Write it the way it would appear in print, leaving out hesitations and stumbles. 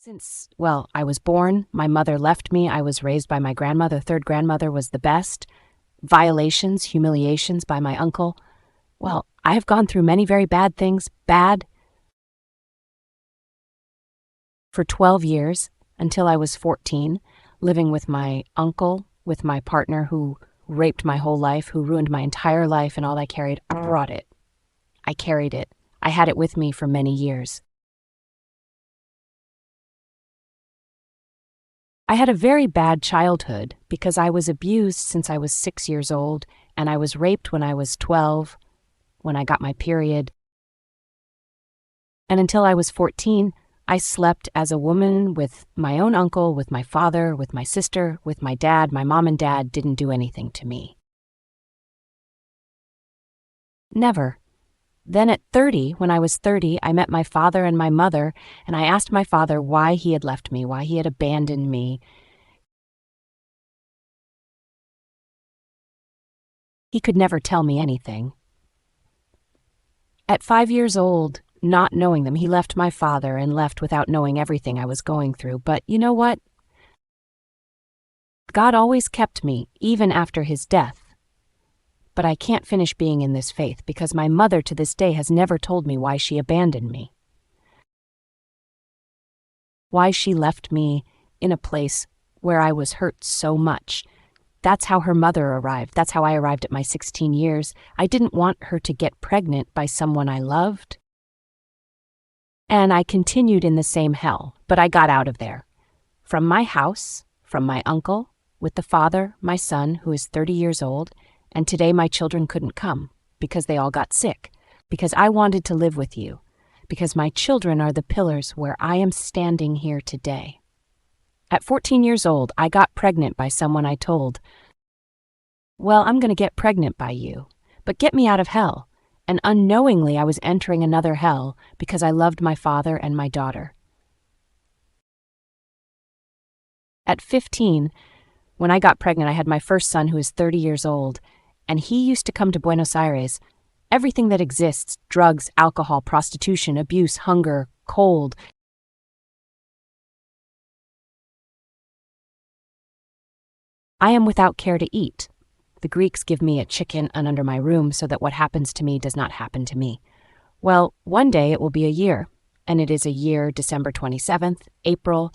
Since I was born, my mother left me. I was raised by my grandmother. Third grandmother was the best. Violations, humiliations by my uncle. I have gone through many very bad things, bad, for 12 years until I was 14, living with my uncle, with my partner who raped my whole life, who ruined my entire life, and all I carried, I brought it. I carried it. I had it with me for many years. I had a very bad childhood because I was abused since I was 6 years old, and I was raped when I was 12, when I got my period. And until I was 14, I slept as a woman with my own uncle, with my father, with my sister, with my dad. My mom and dad didn't do anything to me. Never. Then at 30, when I was 30, I met my father and my mother, and I asked my father why he had left me, why he had abandoned me. He could never tell me anything. At 5 years old, not knowing them, he left my father and left without knowing everything I was going through. But you know what? God always kept me, even after his death. But I can't finish being in this faith because my mother to this day has never told me why she abandoned me. Why she left me in a place where I was hurt so much. That's how her mother arrived. That's how I arrived at my 16 years. I didn't want her to get pregnant by someone I loved. And I continued in the same hell, but I got out of there. From my house, from my uncle, with the father, my son, who is 30 years old, and today my children couldn't come because they all got sick, because I wanted to live with you, because my children are the pillars where I am standing here today. At 14 years old, I got pregnant by someone I told, I'm going to get pregnant by you, but get me out of hell. And unknowingly, I was entering another hell because I loved my father and my daughter. At 15, when I got pregnant, I had my first son who is 30 years old, and he used to come to Buenos Aires. Everything that exists, drugs, alcohol, prostitution, abuse, hunger, cold. I am without care to eat. The Greeks give me a chicken under my room so that what happens to me does not happen to me. One day it will be a year, and it is a year, December 27th, April.